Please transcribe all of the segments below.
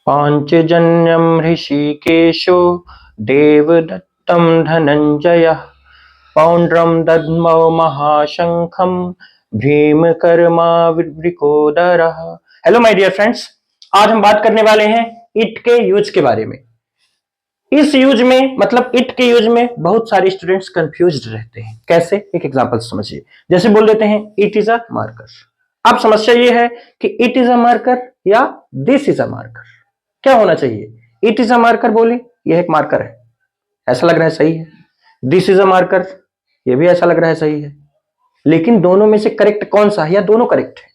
पांचजन्यम ऋषिकेशो देवदत्तं धनंजयः पौंड्रम दद्मौ महाशंखम भीमकर्मावृकोदरः। Hello my dear friends, आज हम बात करने वाले हैं इट के यूज के बारे में। इस यूज में मतलब इट के यूज में बहुत सारे स्टूडेंट्स कंफ्यूज्ड रहते हैं। कैसे? एक एग्जांपल समझिए। जैसे बोल देते हैं इट इज अ मार्कर। अब समस्या ये है कि इट इज अ मार्कर या दिस इज अ मार्कर, क्या होना चाहिए? इट इज अ मार्कर बोले, यह एक मार्कर है, ऐसा लग रहा है सही है। दिस इज अ मार्कर, यह भी ऐसा लग रहा है सही है। लेकिन दोनों में से करेक्ट कौन सा है या दोनों करेक्ट है?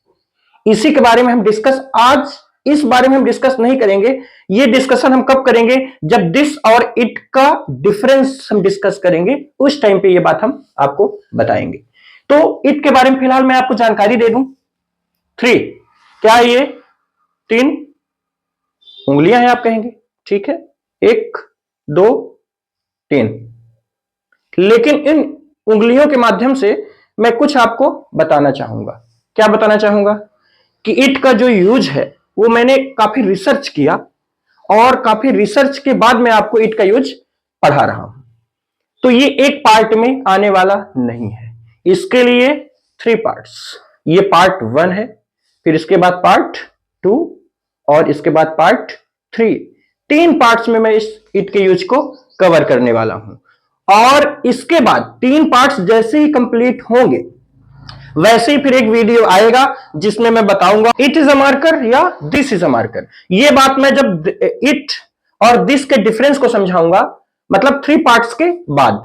इसी के बारे में हम डिस्कस आज इस बारे में हम डिस्कस नहीं करेंगे। ये डिस्कशन हम कब करेंगे? जब दिस और इट का डिफरेंस हम डिस्कस करेंगे, उस टाइम पे ये बात हम आपको बताएंगे। तो इट के बारे में फिलहाल मैं आपको जानकारी दे दूं। 3 क्या है? ये 3 उंगलियां हैं आप कहेंगे, ठीक है, 1 2 3। लेकिन इन उंगलियों के माध्यम से मैं कुछ आपको बताना चाहूंगा। क्या बताना चाहूंगा? कि इट का जो यूज है वो मैंने काफी रिसर्च किया और काफी रिसर्च के बाद मैं आपको इट का यूज पढ़ा रहा हूं। तो ये एक पार्ट में आने वाला नहीं है, इसके लिए 3 पार्ट्स। ये पार्ट 1 है, फिर इसके बाद पार्ट 2 और इसके बाद पार्ट 3। 3 पार्ट्स में मैं इस इट के यूज को कवर करने वाला हूं। और इसके बाद 3 पार्ट्स जैसे ही कंप्लीट होंगे वैसे ही फिर एक वीडियो आएगा जिसमें मैं बताऊंगा इट इज अ मार्कर या दिस इज अ मार्कर। ये बात मैं जब इट और दिस के डिफरेंस को समझाऊंगा, मतलब 3 पार्ट्स के बाद,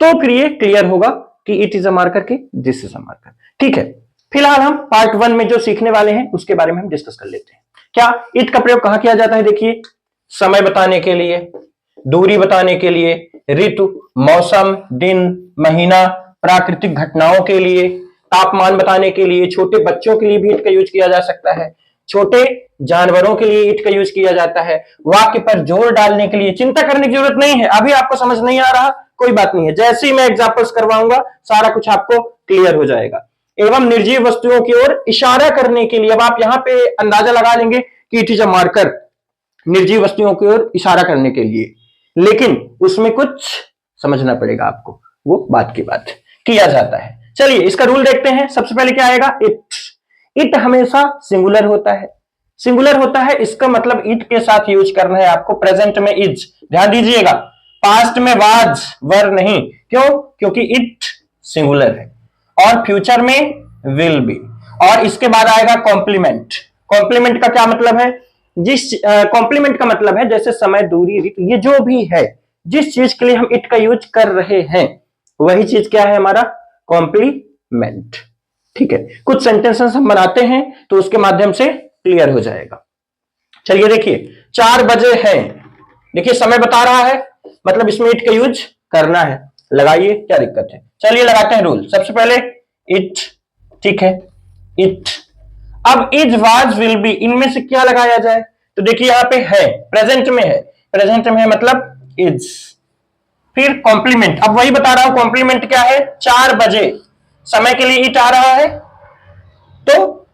तो फिर ये क्लियर होगा कि इट इज अ मार्कर की दिस इज अ मार्कर। ठीक है, फिलहाल हम पार्ट 1 में जो सीखने वाले हैं उसके बारे में हम डिस्कस कर लेते हैं। क्या इट का प्रयोग कहां किया जाता है? देखिए, समय बताने के लिए, दूरी बताने के लिए, ऋतु, मौसम, दिन, महीना, प्राकृतिक घटनाओं के लिए, तापमान बताने के लिए, छोटे बच्चों के लिए भी इट का यूज किया जा सकता है, छोटे जानवरों के लिए इट का यूज किया जाता है, वाक्य पर जोर डालने के लिए। चिंता करने की जरूरत नहीं है, अभी आपको समझ नहीं आ रहा कोई बात नहीं है, जैसे ही मैं एग्जांपल्स करवाऊंगा सारा कुछ आपको क्लियर हो जाएगा। एवं निर्जीव वस्तुओं की ओर इशारा करने के लिए, अब आप यहां पे अंदाजा लगा लेंगे कि इट इज अ मार्कर, निर्जीव वस्तुओं की ओर इशारा करने के लिए, लेकिन उसमें कुछ समझना पड़ेगा आपको, वो बात की बात किया जाता है। चलिए इसका रूल देखते हैं। सबसे पहले क्या आएगा? इट। इट हमेशा सिंगुलर होता है, सिंगुलर होता है, इसका मतलब इट के साथ यूज करना है आपको। प्रेजेंट में इज, ध्यान दीजिएगा, पास्ट में वाज, वर नहीं। क्यों? क्योंकि इट सिंगुलर है। और फ्यूचर में विल बी। और इसके बाद आएगा कॉम्प्लीमेंट। कॉम्प्लीमेंट का क्या मतलब है? जिस कॉम्प्लीमेंट का मतलब है जैसे समय, दूरी, ऋतु, ये जो भी है, जिस चीज के लिए हम इट का यूज कर रहे हैं वही चीज क्या है? हमारा कॉम्प्लीमेंट। ठीक है, कुछ सेंटेंसेस हम बनाते हैं तो उसके माध्यम से क्लियर हो जाएगा। चलिए देखिए, 4 बजे है, देखिए समय बता रहा है, मतलब इसमें इट का यूज करना है। लगाइए, क्या दिक्कत है? चलिए लगाते हैं रूल। सबसे पहले इट, ठीक है, इट। अब इज, वाज, विल बी, इनमें से क्या लगाया जाए? तो देखिए यहां पे है, प्रेजेंट में है, प्रेजेंट में है मतलब इज। फिर कॉम्प्लीमेंट, अब वही बता रहा हूं, कॉम्प्लीमेंट क्या है? 4 बजे, समय के लिए इट आ रहा है, तो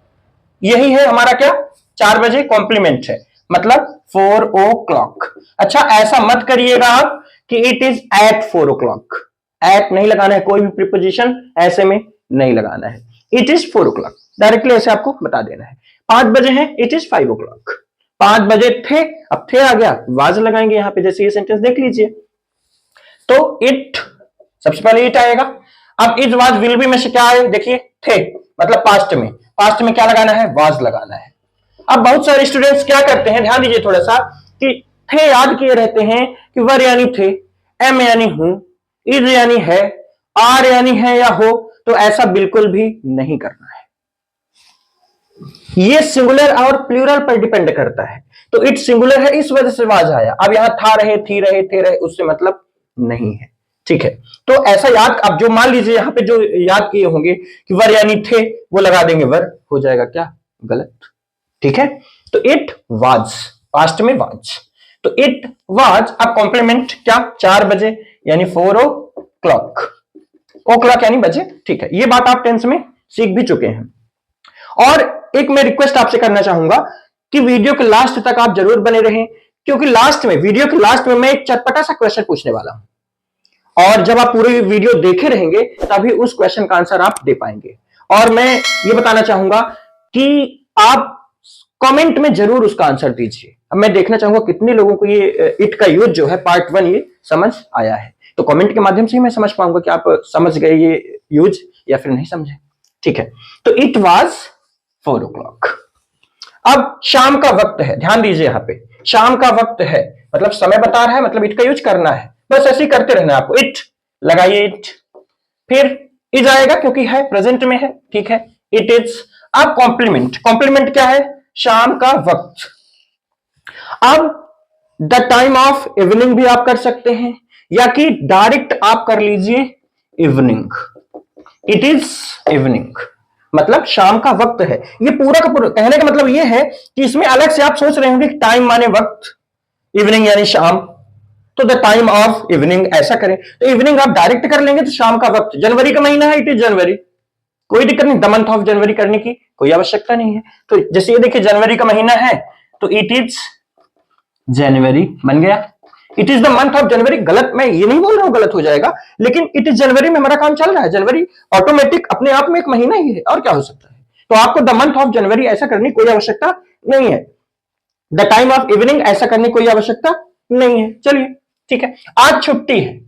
यही है हमारा क्या? 4 बजे कॉम्प्लीमेंट है, मतलब 4 o'clock। अच्छा, ऐसा मत करिएगा आप कि it is eight 4 o'clock। Eight नहीं लगाना है, कोई भी प्रीपोजिशन ऐसे में नहीं लगाना है। इट इज 4 o'clock, डायरेक्टली ऐसे आपको बता देना है। 5 बजे हैं, इट इज 5 o'clock। 5 बजे थे, अब थे आ गया, वाज लगाएंगे यहां पे, जैसे ये सेंटेंस देख लीजिए। तो इट, सबसे पहले इट आएगा। अब इज, वाज, विल बी में से क्या आए? देखिए, थे मतलब पास्ट में, पास्ट में क्या लगाना है? वाज लगाना है। अब बहुत सारे स्टूडेंट्स क्या करते हैं, ध्यान दीजिए थोड़ा सा, कि थे याद किए रहते हैं कि वर यानी थे, एम यानी हूं, इज यानी है, आर यानी है या हो। तो ऐसा बिल्कुल भी नहीं करना है। ये सिंगुलर और प्लूरल पर डिपेंड करता है। तो इट सिंगुलर है, इस वजह से वाज आया। अब यहां था रहे, थी रहे, थे रहे, उससे मतलब नहीं है। ठीक है, तो ऐसा याद, अब जो मान लीजिए यहां पे जो याद किए होंगे कि वर यानी थे, वो लगा देंगे वर, हो जाएगा क्या? गलत। ठीक है, तो इट वाज, पास्ट में वाज, तो इट वाज। अब कॉम्प्लीमेंट क्या? 4 बजे यानी 4 o'clock, ओ क्लॉक यानी बजे। ठीक है, ये बात आप टेंस में सीख भी चुके हैं। और एक मैं रिक्वेस्ट आपसे करना चाहूंगा कि वीडियो के लास्ट तक आप जरूर बने रहें, क्योंकि वीडियो के लास्ट में मैं एक चटपटा सा क्वेश्चन पूछने वाला हूं, और जब आप पूरी वीडियो देखे रहेंगे तभी उस क्वेश्चन का आंसर आप दे पाएंगे। और मैं ये बताना चाहूंगा कि आप कमेंट में जरूर उसका आंसर दीजिए। अब मैं देखना चाहूंगा कितने लोगों को ये इट का यूज जो है पार्ट 1 ये समझ आया है। तो कमेंट के माध्यम से ही मैं समझ पाऊंगा कि आप समझ गए ये यूज या फिर नहीं समझे। ठीक है, तो इट वॉज 4 o'clock। अब शाम का वक्त है, ध्यान दीजिए, यहां पे शाम का वक्त है मतलब समय बता रहा है, मतलब इट का यूज करना है। बस ऐसे ही करते रहना आपको। इट लगाइए, इट, फिर इज आएगा क्योंकि है प्रेजेंट में है। ठीक है, इट इज। अब कॉम्प्लीमेंट क्या है? शाम का वक्त। अब द टाइम ऑफ इवनिंग भी आप कर सकते हैं, या कि डायरेक्ट आप कर लीजिए इवनिंग। इट इज इवनिंग, मतलब शाम का वक्त है। ये पूरा का पूरा कहने का मतलब ये है कि इसमें अलग से आप सोच रहे होंगे कि टाइम माने वक्त, इवनिंग यानी शाम, तो द टाइम ऑफ इवनिंग ऐसा करें। तो इवनिंग आप डायरेक्ट कर लेंगे तो शाम का वक्त, जनवरी का महीना है, इट इज जनवरी, कोई दिक्कत नहीं। द मंथ ऑफ जनवरी करने की कोई आवश्यकता नहीं है। तो जैसे ये देखिए जनवरी का महीना है तो इट इज जनवरी बन गया। It is the month of January, गलत, मैं ये नहीं बोल रहा हूं गलत हो जाएगा, लेकिन इट इज जनवरी में हमारा काम चल रहा है। जनवरी ऑटोमेटिक अपने आप में एक महीना ही है, और क्या हो सकता है। तो आपको द मंथ ऑफ जनवरी ऐसा करने की कोई आवश्यकता नहीं है, द टाइम ऑफ इवनिंग ऐसा करने की कोई आवश्यकता नहीं है। चलिए ठीक है, आज छुट्टी है।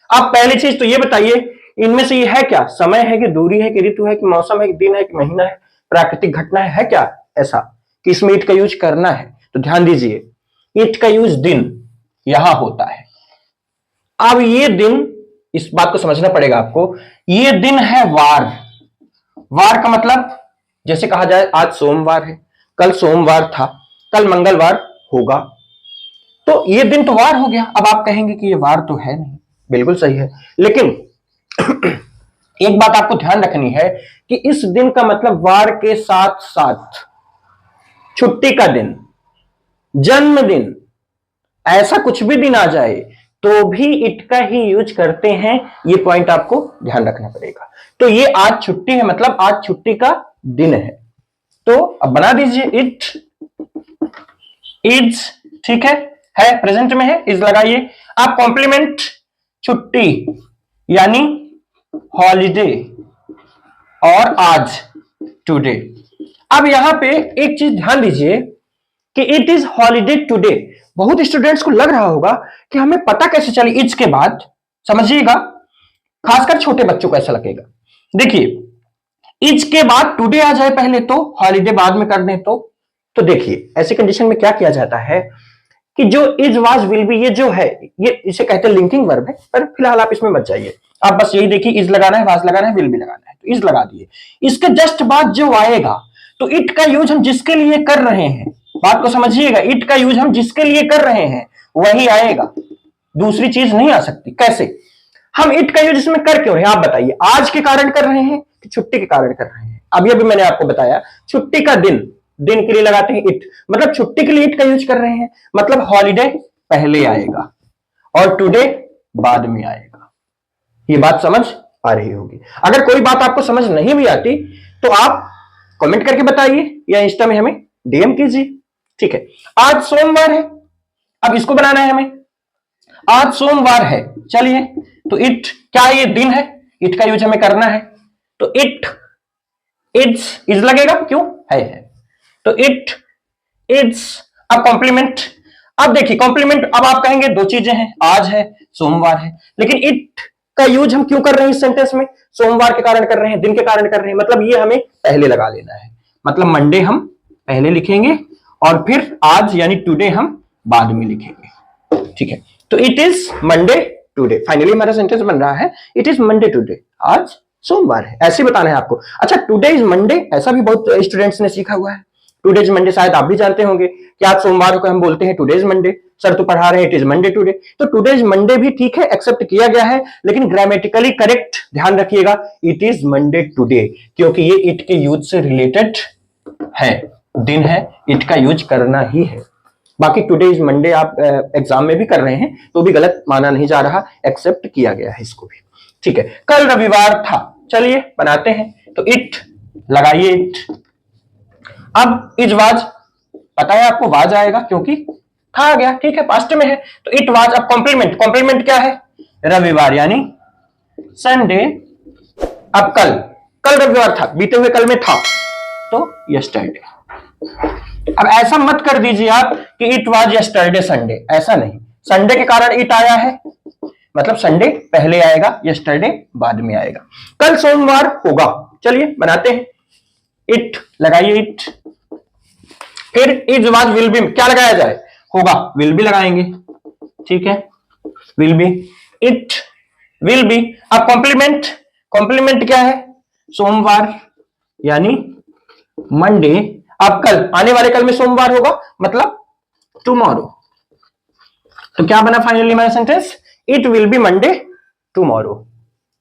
आप पहली चीज तो ये बताइए, इनमें से ये है क्या? समय है कि दूरी है कि ऋतु है कि मौसम है कि दिन है कि महीना है, प्राकृतिक घटना है क्या ऐसा कि इसमें इट का यूज करना है? तो ध्यान दीजिए, इट का यूज दिन यहां होता है। अब ये दिन, इस बात को समझना पड़ेगा आपको, ये दिन है वार। वार का मतलब जैसे कहा जाए आज सोमवार है, कल सोमवार था, कल मंगलवार होगा, तो ये दिन तो वार हो गया। अब आप कहेंगे कि ये वार तो है नहीं, बिल्कुल सही है, लेकिन एक बात आपको ध्यान रखनी है कि इस दिन का मतलब वार के साथ साथ छुट्टी का दिन, जन्मदिन, ऐसा कुछ भी दिन आ जाए तो भी इट का ही यूज करते हैं। ये पॉइंट आपको ध्यान रखना पड़ेगा। तो ये आज छुट्टी है मतलब आज छुट्टी का दिन है, तो अब बना दीजिए इट इज। ठीक है प्रेजेंट में है, इज लगाइए। आप कॉम्प्लीमेंट छुट्टी यानी हॉलीडे और आज टुडे। अब यहां पे एक चीज ध्यान दीजिए कि इट इज हॉलीडे टुडे। बहुत स्टूडेंट्स को लग रहा होगा कि हमें पता कैसे चले इज के बाद, समझिएगा, खासकर छोटे बच्चों को ऐसा लगेगा। देखिए इज के बाद टुडे आ जाए पहले तो हॉलीडे बाद में कर दें तो देखिए ऐसी कंडीशन में क्या किया जाता है कि जो इज वाज विल बी, ये जो है ये इसे कहते हैं लिंकिंग वर्ब है, पर फिलहाल आप इसमें मत जाइए। आप बस यही देखिए, इज लगाना है, वाज लगाना है, विल भी लगाना है, तो इज लगा दिए। इसके जस्ट बाद जो आएगा तो इट का यूज हम जिसके लिए कर रहे हैं, बात को समझिएगा, इट का यूज हम जिसके लिए कर रहे हैं वही आएगा, दूसरी चीज नहीं आ सकती। कैसे? हम इट का यूज इसमें कर क्यों रहे हैं आप बताइए? आज के कारण कर रहे हैं कि छुट्टी के कारण कर रहे हैं? अभी अभी मैंने आपको बताया छुट्टी का दिन, दिन के लिए लगाते हैं इट, मतलब छुट्टी के लिए इट का यूज कर रहे हैं, मतलब हॉलीडे पहले आएगा और टुडे बाद में आएगा। ये बात समझ आ रही होगी। अगर कोई बात आपको समझ नहीं भी आती तो आप कमेंट करके बताइए या इंस्टा में हमें डीएम कीजिए। ठीक है, आज सोमवार है, अब इसको बनाना है हमें। आज सोमवार है, चलिए, तो इट क्या ये दिन है, इट का यूज हमें करना है, तो इट इज लगेगा, क्यों है। तो इट इज। अब कॉम्प्लीमेंट, अब देखिए कॉम्प्लीमेंट, अब आप कहेंगे दो चीजें हैं, आज है सोमवार है, लेकिन इट का यूज हम क्यों कर रहे हैं इस सेंटेंस में? सोमवार के कारण कर रहे हैं, दिन के कारण कर रहे हैं, मतलब ये हमें पहले लगा लेना है, मतलब मंडे हम पहले लिखेंगे और फिर आज यानी टुडे हम बाद में लिखेंगे। ठीक है, तो it is Monday today, finally हमारा सेंटेंस बन रहा है इट इज मंडे टुडे, आज सोमवार है, ऐसे बताना है आपको। अच्छा, टुडे इज मंडे ऐसा भी बहुत स्टूडेंट्स ने सीखा हुआ है। टुडे इज मंडे शायद आप भी जानते होंगे कि आज सोमवार को हम बोलते हैं टुडे इज मंडे, सर तो पढ़ा रहे हैं इट इज मंडे टुडे, तो टुडे इज मंडे भी ठीक है, एक्सेप्ट किया गया है, लेकिन ग्रामेटिकली करेक्ट ध्यान रखिएगा, इट इज मंडे टुडे, क्योंकि ये इट के यूज से रिलेटेड है, दिन है, इट का यूज करना ही है। बाकी टुडे इज मंडे आप एग्जाम में भी कर रहे हैं तो भी गलत माना नहीं जा रहा, एक्सेप्ट किया गया है इसको भी। ठीक है, कल रविवार था, चलिए बनाते हैं, तो इट लगाइए इट। अब इज वाज पता है आपको वाज आएगा क्योंकि था आ गया, ठीक है, पास्ट में है तो इट वाज। अब कॉम्प्लीमेंट, कॉम्प्लीमेंट क्या है? रविवार यानी संडे। अब कल, कल रविवार था, बीते हुए कल में था तो यस्टरडे। अब ऐसा मत कर दीजिए आप कि इट वाज यस्टरडे संडे, ऐसा नहीं। संडे के कारण इट आया है, मतलब संडे पहले आएगा, यस्टरडे बाद में आएगा। कल सोमवार होगा, चलिए बनाते हैं। इट लगाइए, इट। फिर इज वाज विल बी, क्या लगाया जाए? होगा, विल बी लगाएंगे, ठीक है, will be, it will be. अब कॉम्प्लीमेंट, कॉम्प्लीमेंट क्या है? सोमवार यानी मंडे। अब कल, आने वाले कल में सोमवार होगा, मतलब टुमारो। तो क्या बना फाइनली हमारा sentence? It will be Monday tomorrow,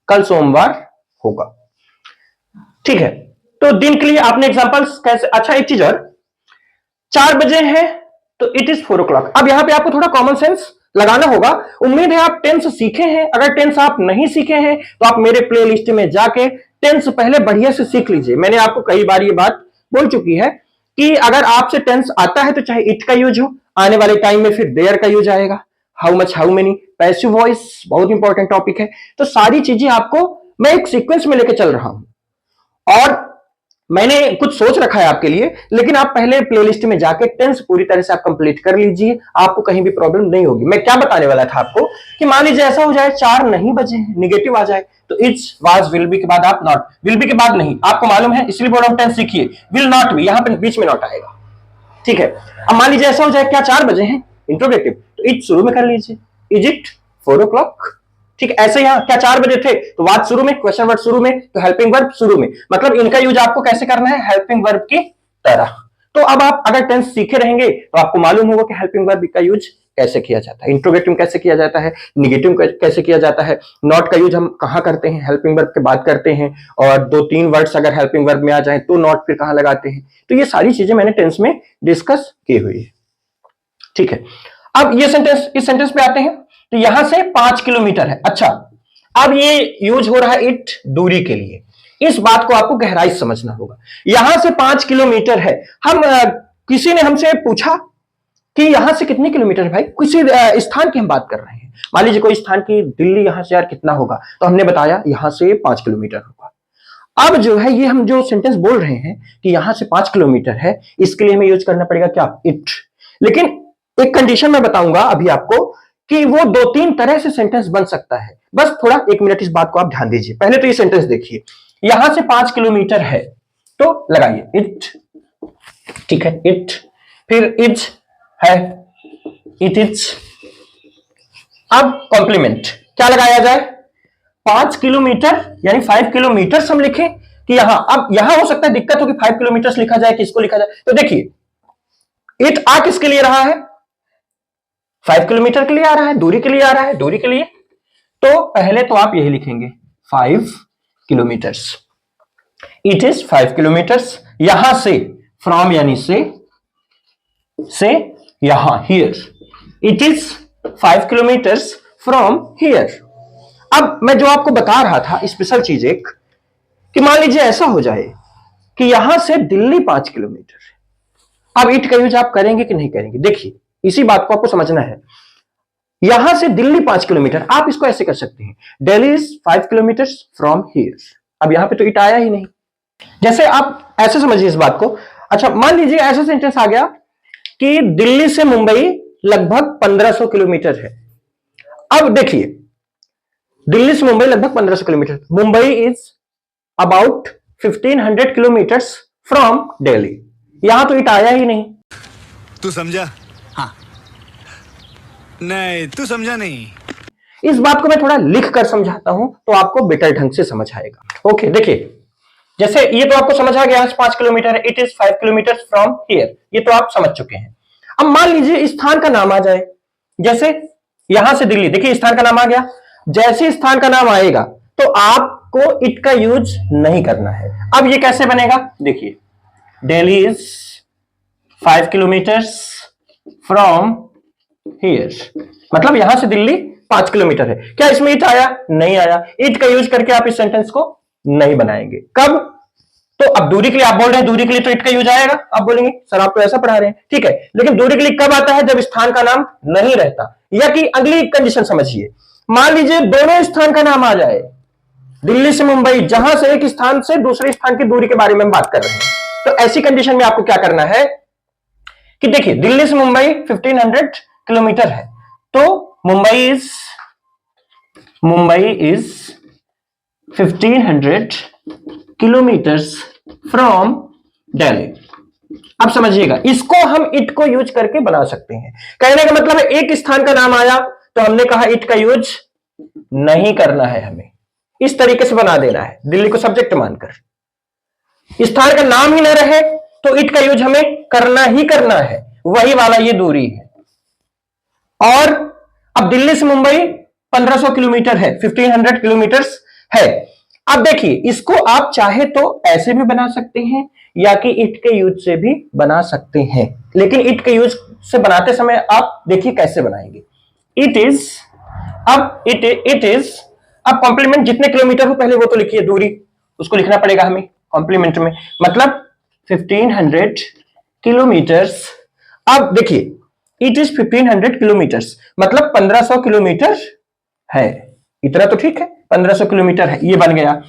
कल सोमवार होगा, ठीक है। तो दिन के लिए आपने एग्जांपल्स कैसे? अच्छा एक चीज और, 4 बजे है तो इट इज 4 o'clock। अब यहां पे आपको थोड़ा कॉमन सेंस लगाना होगा। उम्मीद है आप टेंस सीखे हैं। अगर टेंस आप नहीं सीखे हैं तो आप मेरे प्लेलिस्ट में जाके टेंस पहले बढ़िया से सीख लीजिए। मैंने आपको कई बार ये बात बोल चुकी है कि अगर आपसे टेंस आता है तो चाहे इट का यूज हो, आने वाले टाइम में फिर देयर का यूज आएगा, how much, how many, passive voice, बहुत इंपॉर्टेंट टॉपिक है। तो सारी चीजें आपको मैं एक सीक्वेंस में लेके चल रहा हूं और मैंने कुछ सोच रखा है आपके लिए, लेकिन आप पहले प्लेलिस्ट में जाके टेंस पूरी तरह से आप कंप्लीट कर लीजिए, आपको कहीं भी प्रॉब्लम नहीं होगी। मैं क्या बताने वाला था आपको कि मान लीजिए ऐसा हो जाए 4 नहीं बजे हैं, निगेटिव आ जाए, तो इट्स वाज विल बी के बाद आप नॉट, विल बी के बाद नहीं, आपको मालूम है इसलिए बोल रहा हूं टेंस सीखिए। विल नॉट भी यहां पे बीच में नॉट आएगा, ठीक है। अब मान लीजिए ऐसा हो जाए क्या 4 बजे हैं, इंट्रोगेटिव, तो इट शुरू में कर लीजिए, इज इट 4 o'clock, ठीक है। ऐसे यहां क्या 4 बजे थे तो वाज शुरू में, क्वेश्चन वर्ड शुरू में, तो हेल्पिंग वर्ब शुरू में, मतलब इनका यूज आपको कैसे करना है? हेल्पिंग वर्ब की तरह। तो अब आप अगर टेंस सीखे रहेंगे तो आपको मालूम होगा कि हेल्पिंग वर्ब का यूज कैसे किया जाता है, इंट्रोगेटिव कैसे किया जाता है, निगेटिव कैसे किया जाता है, नॉट का यूज हम कहां करते हैं, हेल्पिंग वर्ब के बाद करते हैं, और 2-3 वर्ड्स अगर हेल्पिंग वर्ब में आ जाए तो नॉट फिर कहां लगाते हैं। तो ये सारी चीजें मैंने टेंस में डिस्कस की हुई है, ठीक है। अब ये सेंटेंस, इस सेंटेंस पे आते हैं। तो यहां से 5 किलोमीटर है। अच्छा, अब ये यूज हो रहा है इट दूरी के लिए। इस बात को आपको गहराई से समझना होगा। यहां से 5 किलोमीटर है। हम किसी ने हमसे पूछा कि यहां से कितने किलोमीटर है भाई, किसी स्थान की हम बात कर रहे हैं। मान लीजिए कोई स्थान की, दिल्ली यहां से यार कितना होगा, तो हमने बताया यहां से 5 किलोमीटर होगा। अब जो है ये हम जो सेंटेंस बोल रहे हैं कि यहां से 5 किलोमीटर है, इसके लिए हमें यूज करना पड़ेगा क्या? इट। लेकिन एक कंडीशन मैं बताऊंगा अभी आपको कि वो 2-3 तरह से सेंटेंस बन सकता है। बस थोड़ा 1 मिनट इस बात को आप ध्यान दीजिए। पहले तो ये सेंटेंस देखिए, यहां से 5 किलोमीटर है तो लगाइए इट, ठीक है, इट। फिर इज है, इट इज। अब कॉम्प्लीमेंट क्या लगाया जाए? 5 किलोमीटर यानी 5 किलोमीटर हम लिखें कि यहां, अब यहां हो सकता है दिक्कत हो कि 5 किलोमीटर लिखा जाए कि इसको लिखा जाए। तो देखिए इट आ किसके लिए रहा है? 5 किलोमीटर के लिए आ रहा है, दूरी के लिए आ रहा है, दूरी के लिए। तो पहले तो आप यही लिखेंगे 5 किलोमीटर्स, इट इज 5 किलोमीटर्स। यहां से, फ्रॉम यानी से यहां, here, it is 5 kilometres from here. अब मैं जो आपको बता रहा था स्पेशल चीज एक, कि मान लीजिए ऐसा हो जाए कि यहां से दिल्ली 5 किलोमीटर है। अब इट का यूज आप करेंगे कि नहीं करेंगे? देखिए इसी बात को आपको समझना है। यहां से दिल्ली 5 किलोमीटर, आप इसको ऐसे कर सकते हैं, Delhi is 5 kilometre from here. अब यहां पे तो इट आया ही नहीं, जैसे आप ऐसे समझिए इस बात को। अच्छा मान लीजिए ऐसा सेंटेंस आ गया कि दिल्ली से मुंबई लगभग 1500 किलोमीटर है। अब देखिए दिल्ली से मुंबई लगभग 1500 kilometre, Mumbai is about 1500 kilometres from Delhi. यहां तो इट आया ही नहीं। तू समझा? हाँ। नहीं, तू समझा नहीं। इस बात को मैं थोड़ा लिख कर समझाता हूं तो आपको बेटर ढंग से समझ आएगा। ओके देखिए, जैसे ये तो आपको समझ आ गया 5 kilometre, it is 5 kilometre from here, ये तो आप समझ चुके हैं। अब मान लीजिए स्थान का नाम आ जाए, जैसे यहां से दिल्ली, देखिए स्थान का नाम आ गया। जैसे स्थान का नाम आएगा तो आपको इट का यूज नहीं करना है। अब ये कैसे बनेगा? देखिए Delhi is 5 kilometres from here, मतलब यहां से दिल्ली 5 किलोमीटर है। क्या इसमें इट आया? नहीं आया। इट का यूज करके आप इस सेंटेंस को नहीं बनाएंगे। कब? तो अब दूरी के लिए आप बोल रहे हैं, दूरी के लिए तो इट का यूज आएगा, आप बोलेंगे सर आप तो ऐसा पढ़ा रहे हैं, ठीक है, लेकिन दूरी के लिए कब आता है? जब स्थान का नाम नहीं रहता। या कि अगली कंडीशन समझिए, मान लीजिए दोनों स्थान का नाम आ जाए, दिल्ली से मुंबई, जहां से एक स्थान से दूसरे स्थान की दूरी के बारे में हम बात कर रहे हैं, तो ऐसी कंडीशन में आपको क्या करना है कि देखिए दिल्ली से मुंबई 1500 किलोमीटर है, तो Mumbai is 1500 kilometres from Delhi. अब समझिएगा, इसको हम इट को यूज करके बना सकते हैं। कहने का मतलब है एक स्थान का नाम आया तो हमने कहा इट का यूज नहीं करना है, हमें इस तरीके से बना देना है, दिल्ली को सब्जेक्ट मानकर। स्थान का नाम ही ना रहे तो इट का यूज हमें करना ही करना है, वही वाला ये दूरी है। और अब दिल्ली से मुंबई 1500 किलोमीटर है, 1500 किलोमीटर है। अब देखिए इसको आप चाहे तो ऐसे भी बना सकते हैं या कि इट के यूज से भी बना सकते हैं, लेकिन इट के यूज से बनाते समय आप देखिए कैसे बनाएंगे। इट इज, अब कॉम्प्लीमेंट जितने किलोमीटर हो पहले वो तो लिखिए, दूरी उसको लिखना पड़ेगा हमें कॉम्प्लीमेंट में, मतलब 1500 किलोमीटर्स। अब देखिए इट इज 1500 किलोमीटर्स मतलब 1500 किलोमीटर है, इतना तो ठीक है, 1500 किलोमीटर है, ये बन गया।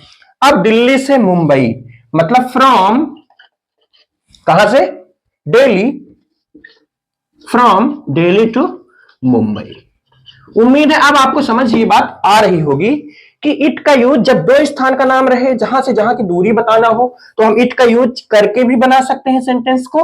अब दिल्ली से मुंबई मतलब फ्रॉम, कहां से? Delhi, from Delhi to Mumbai. उम्मीद है अब आपको समझ ये बात आ रही होगी कि इट का यूज जब दो स्थान का नाम रहे, जहां से जहां की दूरी बताना हो, तो हम इट का यूज करके भी बना सकते हैं सेंटेंस को,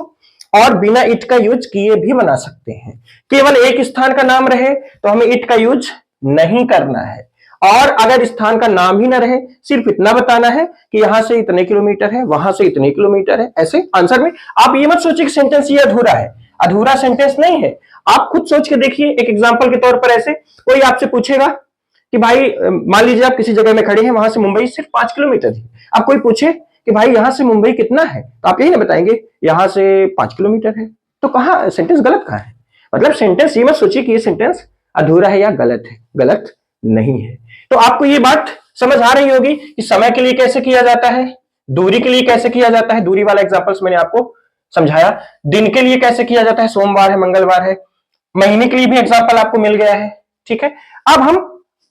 और बिना इट का यूज किए भी बना सकते हैं। केवल एक स्थान का नाम रहे तो हमें इट का यूज नहीं करना है, और अगर स्थान का नाम ही ना रहे, सिर्फ इतना बताना है कि यहां से इतने किलोमीटर है, वहां से इतने किलोमीटर है, ऐसे आंसर में। आप ये मत सोचिए कि सेंटेंस ये अधूरा है, अधूरा सेंटेंस नहीं है। आप खुद सोच के देखिए, एक एग्जांपल के तौर पर, ऐसे कोई आपसे पूछेगा कि भाई मान लीजिए आप किसी जगह में खड़े हैं, वहां से मुंबई सिर्फ 5 किलोमीटर है, अब कोई पूछे कि भाई यहां से मुंबई कितना है, तो आप यही ना बताएंगे यहां से 5 किलोमीटर है, तो कहां सेंटेंस गलत कहां है? मतलब सेंटेंस ये मत सोचिए कि ये सेंटेंस अधूरा है या गलत है, गलत नहीं है। तो आपको ये बात समझ आ रही होगी कि समय के लिए कैसे किया जाता है, दूरी के लिए कैसे किया जाता है, दूरी वाला एग्जांपल्स मैंने आपको समझाया, दिन के लिए कैसे किया जाता है, सोमवार है, मंगलवार है, महीने के लिए भी एग्जांपल आपको मिल गया है, ठीक है। अब हम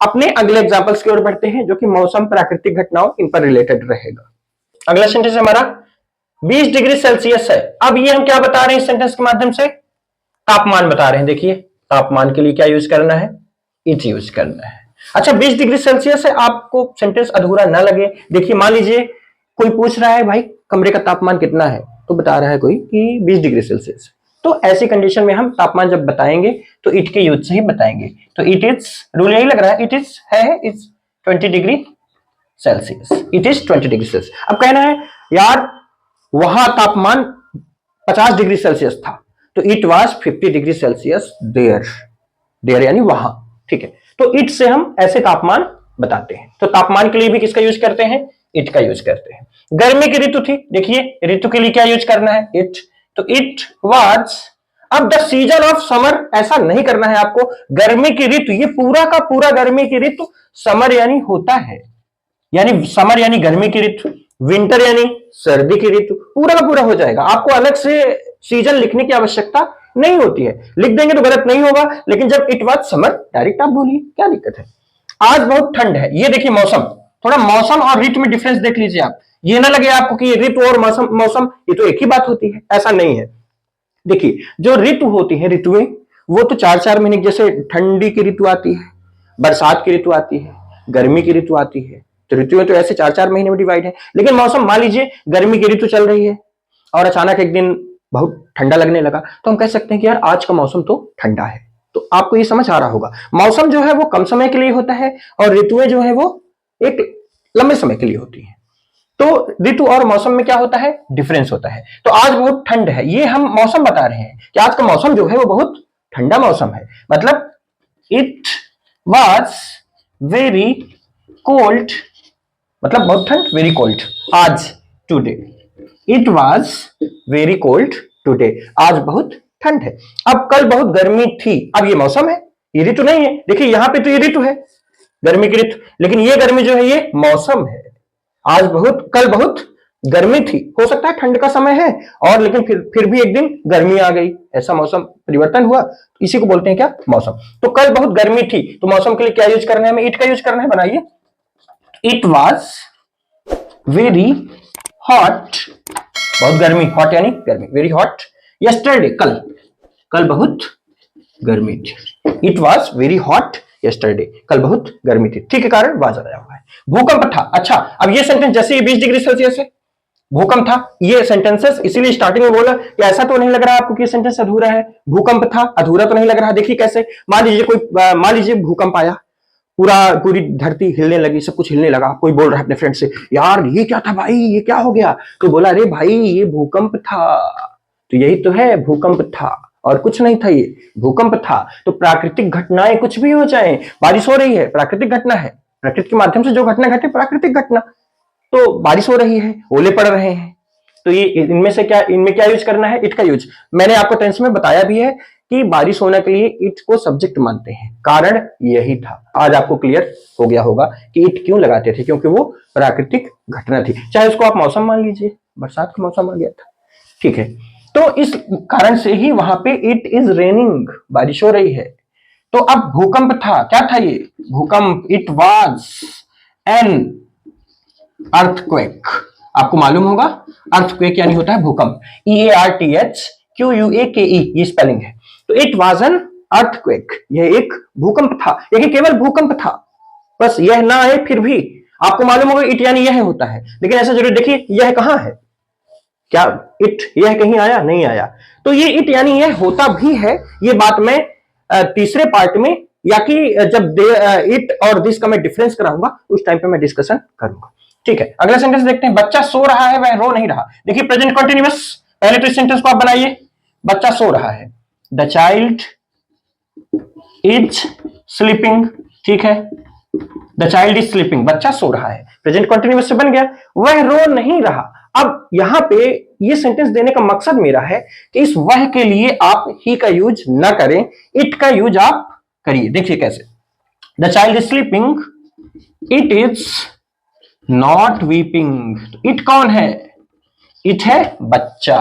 अपने अगले एग्जांपल्स की ओर बढ़ते हैं, जो कि मौसम, प्राकृतिक घटनाओं, इन पर रिलेटेड रहेगा। अगला सेंटेंस हमारा 20 डिग्री सेल्सियस है। अब ये हम क्या बता रहे हैं इस सेंटेंस के माध्यम से? तापमान बता रहे हैं। देखिए तापमान के लिए क्या यूज करना है? इट यूज करना है। अच्छा 20 डिग्री सेल्सियस है, आपको सेंटेंस अधूरा ना लगे, देखिए मान लीजिए कोई पूछ रहा है भाई कमरे का तापमान कितना है, तो बता रहा है कोई कि 20 डिग्री सेल्सियस, तो ऐसी कंडीशन में हम तापमान जब बताएंगे तो इट के यूज से ही बताएंगे। तो इट इज, रूल यही लग रहा है, इट इज है is 20 degree Celsius, it is 20 degree Celsius. अब कहना है यार वहां तापमान 50 डिग्री सेल्सियस था, तो it was 50 degree celsius there, there यानी वहां, ठीक है। तो इट से हम ऐसे तापमान बताते हैं। तो तापमान के लिए भी किसका यूज करते हैं? इट का यूज करते हैं। गर्मी की ऋतु थी, देखिए ऋतु के लिए क्या यूज करना है? इट। तो इट वाज, अब द सीजन ऑफ समर, ऐसा नहीं करना है आपको, गर्मी की ऋतु, ये पूरा का पूरा गर्मी की ऋतु, समर यानी होता है, यानी समर यानी गर्मी की ऋतु, विंटर यानी सर्दी की ऋतु, पूरा का पूरा हो जाएगा। आपको अलग से सीजन लिखने की आवश्यकता नहीं होती है, लिख देंगे तो गलत नहीं होगा, लेकिन जब इट वाज समर डायरेक्ट आप बोलिए, क्या दिक्कत है। आज बहुत ठंड है, ये देखिए मौसम, थोड़ा मौसम और ऋतु में डिफरेंस देख लीजिए आप, ये ना लगे आपको कि ये ऋतु और मौसम ये तो एक ही बात होती है, ऐसा नहीं है। देखिए जो ऋतु होती है, ऋतुएं वो तो 4-4 महीने, जैसे ठंडी की ऋतु आती है, बरसात की ऋतु आती है, गर्मी की ऋतु आती है, तो ऋतुएं तो ऐसे 4-4 महीने में डिवाइड है। लेकिन मौसम, मान लीजिए गर्मी की ऋतु चल रही है और अचानक एक दिन बहुत ठंडा लगने लगा, तो हम कह सकते हैं कि यार आज का मौसम तो ठंडा है। तो आपको ये समझ आ रहा होगा, मौसम जो है वो कम समय के लिए होता है और ऋतुएं जो है वो एक लंबे समय के लिए होती है। तो ऋतु और मौसम में क्या होता है? डिफरेंस होता है। तो आज बहुत ठंड है, ये हम मौसम बता रहे हैं कि आज का मौसम जो है वो बहुत ठंडा मौसम है, मतलब इट वाज वेरी कोल्ड, मतलब बहुत ठंड, वेरी कोल्ड आज, today, it was very cold today, आज बहुत ठंड है। अब कल बहुत गर्मी थी, अब ये मौसम है, ये ऋतु नहीं है। देखिए यहां पे तो ये ऋतु है, गर्मी की ऋतु, लेकिन ये गर्मी जो है ये मौसम है। आज बहुत, कल बहुत गर्मी थी, हो सकता है ठंड का समय है और लेकिन फिर भी एक दिन गर्मी आ गई, ऐसा मौसम परिवर्तन हुआ, इसी को बोलते हैं क्या, मौसम। तो कल बहुत गर्मी थी, तो मौसम के लिए क्या यूज करना है, हमें इट का यूज करना है। बनाइए, इट वॉज वेरी हॉट, बहुत गर्मी, हॉट यानी गर्मी, वेरी हॉट यस्टरडे, कल बहुत गर्मी थी। It was very hot yesterday, कल बहुत गर्मी थी, ठीक है, कारण वाज आया हुआ है। भूकंप था, अच्छा अब ये सेंटेंस जैसे 20 डिग्री सेल्सियस है, भूकंप था, ये सेंटेंसेस इसीलिए स्टार्टिंग में बोला कि ऐसा तो नहीं लग रहा आपको कि ये सेंटेंस अधूरा है, भूकंप था अधूरा तो नहीं लग रहा। देखिए कैसे, मान लीजिए भूकंप आया, पूरी धरती हिलने लगी, सब कुछ हिलने लगा, कोई बोल रहा है अपने फ्रेंड से, यार ये क्या था भाई, ये क्या हो गया, तो बोला अरे भाई ये भूकंप था, तो यही तो है, भूकंप था और कुछ नहीं था, ये भूकंप था। तो प्राकृतिक घटनाएं कुछ भी हो जाए, बारिश हो रही है, प्राकृतिक घटना है, प्रकृति के माध्यम से जो घटना घटे प्राकृतिक घटना, तो बारिश हो रही है, ओले पड़ रहे हैं, तो ये इनमें क्या यूज करना है, इट का यूज। मैंने आपको टेंस में बताया भी है कि बारिश होने के लिए इट को सब्जेक्ट मानते हैं, कारण यही था। आज आपको क्लियर हो गया होगा कि इट क्यों लगाते थे, क्योंकि वो प्राकृतिक घटना थी, चाहे उसको आप मौसम मान लीजिए, बरसात का मौसम आ गया था, ठीक है। तो इस कारण से ही वहां पे इट इज रेनिंग, बारिश हो रही है। तो अब भूकंप था, क्या था ये भूकंप, इट वाज एन अर्थक्वेक, आपको मालूम होगा अर्थक्वेक यानी होता है भूकंप, EARTHQUAKE ये स्पेलिंग है। तो इट वाज एन अर्थक्वेक, यह एक भूकंप था, यह केवल भूकंप था, बस यह ना आए फिर भी आपको मालूम होगा इट यानी यह होता है, लेकिन ऐसा जरूर देखिए यह कहां है, क्या इट यह कहीं आया, नहीं आया, तो ये इट यानी यह होता भी है, ये बात मैं तीसरे पार्ट में या कि जब इट और दिस का मैं डिफरेंस कराऊंगा उस टाइम पे मैं डिस्कशन करूंगा, ठीक है। अगला सेंटेंस देखते हैं, बच्चा सो रहा है वह रो नहीं रहा। देखिए प्रेजेंट कंटिन्यूअस, पहले तो इस सेंटेंस को आप बनाइए, बच्चा सो रहा है, द चाइल्ड इज स्लीपिंग, ठीक है, द चाइल्ड इज स्लीपिंग, बच्चा सो रहा है, प्रेजेंट कंटिन्यूअस से बन गया, वह रो नहीं रहा। अब यहां पे ये सेंटेंस देने का मकसद मेरा है कि इस वह के लिए आप ही का यूज ना करें, इट का यूज आप करिए। देखिए कैसे, the child is sleeping, it is not weeping, it कौन है, इट है बच्चा,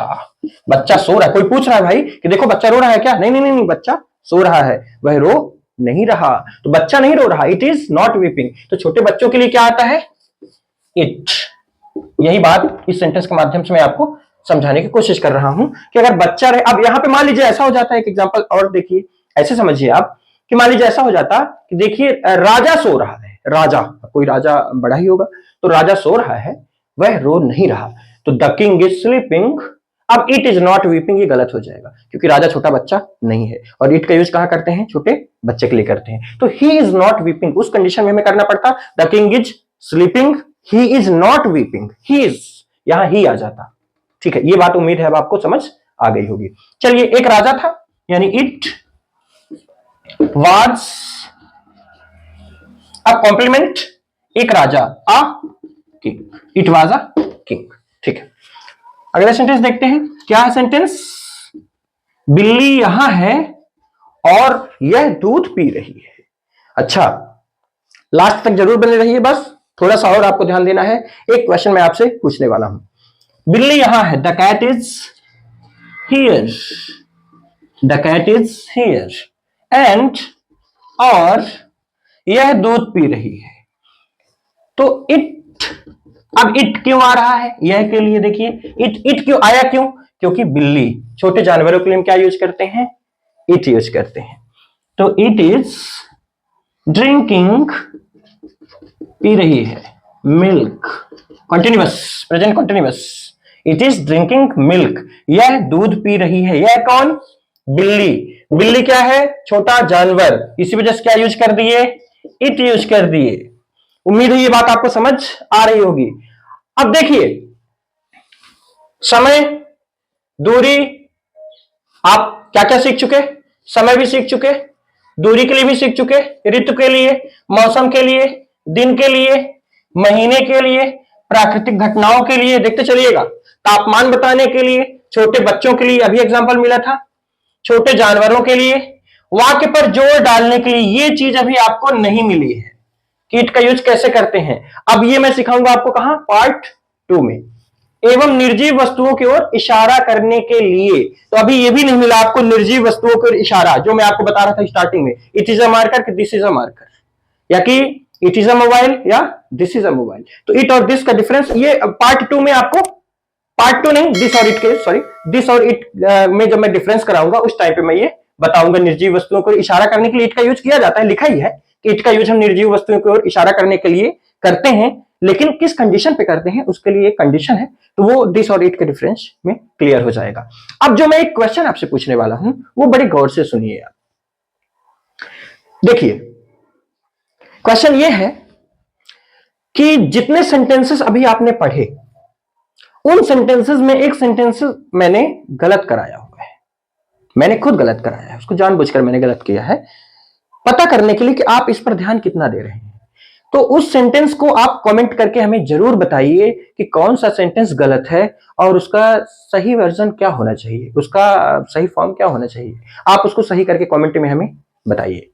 बच्चा सो रहा है। कोई पूछ रहा है भाई कि देखो बच्चा रो रहा है क्या, नहीं नहीं नहीं, बच्चा सो रहा है, वह रो नहीं रहा, तो बच्चा नहीं रो रहा, इट इज नॉट वीपिंग। तो छोटे बच्चों के लिए क्या आता है, इट। यही बात इस सेंटेंस के माध्यम से मैं आपको समझाने की कोशिश कर रहा हूं कि अगर बच्चा रहे, अब यहां पे मान लीजिए ऐसा हो जाता है, एक एग्जांपल और देखिए, ऐसे समझिए आप कि मान लीजिए ऐसा हो जाता कि देखिए राजा सो रहा है, राजा, कोई राजा बड़ा ही होगा, तो राजा सो रहा है, वह रो नहीं रहा, तो द किंग इज स्लीपिंग, अब इट इज नॉट वीपिंग ये गलत हो जाएगा, क्योंकि राजा छोटा बच्चा नहीं है, और इट का यूज कहां करते हैं, छोटे बच्चे के लिए करते हैं। तो ही इज नॉट वीपिंग, उस कंडीशन में हमें करना पड़ता the king is sleeping, he is not weeping, he is, यहां ही आ जाता, ठीक है। ये बात उम्मीद है अब आपको समझ आ गई होगी। चलिए, एक राजा था, यानी इट वाज, अब कॉम्प्लीमेंट, एक राजा, a king, it was a king, ठीक है। अगला सेंटेंस देखते हैं, क्या है सेंटेंस, बिल्ली यहां है और यह दूध पी रही है। अच्छा, लास्ट तक जरूर बने रहिए, बस थोड़ा सा और आपको ध्यान देना है, एक क्वेश्चन मैं आपसे पूछने वाला हूं। बिल्ली यहां है, the cat is here, the cat is here and, और यह दूध पी रही है, तो इट, अब इट क्यों आ रहा है, यह के लिए देखिए, इट क्यों आया, क्यों, क्योंकि बिल्ली, छोटे जानवरों के लिए हम क्या यूज करते हैं, इट यूज करते हैं। तो इट इज ड्रिंकिंग, पी रही है, milk, continuous, present continuous, it is drinking milk, यह दूध पी रही है, यह कौन, बिल्ली, बिल्ली क्या है, छोटा जानवर, इसी वजह से क्या यूज कर दिए, इट यूज कर दिए। उम्मीद है ये बात आपको समझ आ रही होगी। अब देखिए, समय, दूरी, आप क्या क्या सीख चुके, समय भी सीख चुके, दूरी के लिए भी सीख चुके, ऋतु के लिए, मौसम के लिए, दिन के लिए, महीने के लिए, प्राकृतिक घटनाओं के लिए, देखते चलिएगा, तापमान बताने के लिए, छोटे बच्चों के लिए अभी एग्जांपल मिला था, छोटे जानवरों के लिए, वाक्य पर जोर डालने के लिए, ये चीज अभी आपको नहीं मिली है कि इट का यूज कैसे करते हैं। अब ये मैं सिखाऊंगा आपको कहां, पार्ट 2 में। एवं निर्जीव वस्तुओं की ओर इशारा करने के लिए। तो अभी ये भी नहीं मिला आपको निर्जीव वस्तुओं की ओर इशारा, जो मैं आपको बता रहा था स्टार्टिंग में, इट इज अ मार्कर कि दिस इज अ मार्कर, या कि इट इज अ मोबाइल या दिस इज अ मोबाइल। तो इट और दिस का डिफरेंस ये पार्ट 2 में आपको, पार्ट 2 नहीं, दिस और इट के, सॉरी, दिस और इट में जब मैं डिफरेंस कराऊंगा उस टाइम पे मैं ये बताऊंगा निर्जीव वस्तुओं को इशारा करने के लिए इट का यूज किया जाता है। लिखा ही है कि इट का यूज हम निर्जीव वस्तुओं की ओर इशारा करने के लिए करते हैं, लेकिन किस कंडीशन पे करते हैं उसके लिए एक कंडीशन है, तो वो दिस और इट के डिफरेंस में क्लियर हो जाएगा। अब जो मैं एक क्वेश्चन आपसे पूछने वाला हूं वो बड़े गौर से सुनिए आप। देखिए क्वेश्चन ये है कि जितने सेंटेंसेस अभी आपने पढ़े उन सेंटेंसेस में एक सेंटेंस मैंने गलत कराया हुआ है, मैंने खुद गलत कराया है, उसको जानबूझकर मैंने गलत किया है, पता करने के लिए कि आप इस पर ध्यान कितना दे रहे हैं। तो उस सेंटेंस को आप कमेंट करके हमें जरूर बताइए कि कौन सा सेंटेंस गलत है और उसका सही वर्जन क्या होना चाहिए, उसका सही फॉर्म क्या होना चाहिए। आप उसको सही करके कमेंट में हमें बताइए,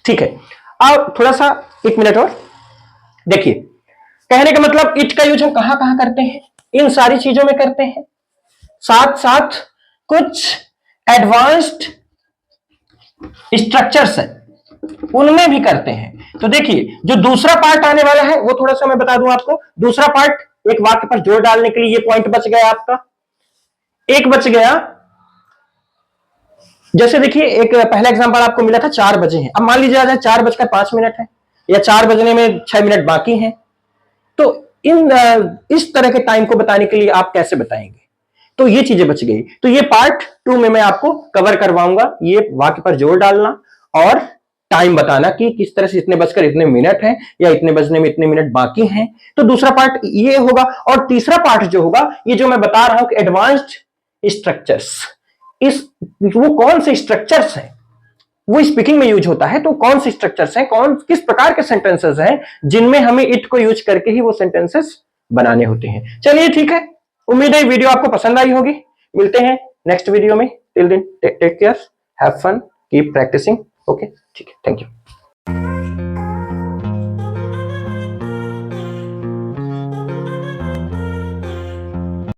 ठीक है। अब थोड़ा सा 1 मिनट और देखिए, कहने का मतलब इट का यूज हम कहां कहां करते हैं, इन सारी चीजों में करते हैं, साथ साथ कुछ एडवांस्ड स्ट्रक्चर्स हैं उनमें भी करते हैं। तो देखिए जो दूसरा पार्ट आने वाला है वो थोड़ा सा मैं बता दूं आपको। दूसरा पार्ट एक वाक्य पर जोर डालने के लिए, ये पॉइंट बच गया आपका, एक बच गया। जैसे देखिए एक पहला एग्जांपल आपको मिला था 4 बजे हैं, अब मान लीजिए आज 4:05 है या 4 बजने में 6 मिनट बाकी हैं, तो इस तरह के टाइम को बताने के लिए आप कैसे बताएंगे, तो ये चीजें बच गई। तो ये पार्ट 2 में मैं आपको कवर करवाऊंगा, ये वाक्य पर जोर डालना और टाइम बताना कि किस तरह से इतने बजकर इतने मिनट हैं या इतने बजने में इतने मिनट बाकी हैं। तो दूसरा पार्ट ये होगा, और तीसरा पार्ट जो होगा ये जो मैं बता रहा हूं कि एडवांस्ड स्ट्रक्चर्स, इस वो कौन से स्ट्रक्चर्स हैं, वो स्पीकिंग में यूज होता है, तो कौन से स्ट्रक्चर्स हैं, कौन किस प्रकार के सेंटेंसेस हैं जिनमें हमें इट को यूज करके ही वो सेंटेंसेस बनाने होते हैं। चलिए ठीक है, उम्मीद है वीडियो आपको पसंद आई होगी, मिलते हैं नेक्स्ट वीडियो में, till then take care, have fun, keep practicing, okay, ठीक है, थैंक यू।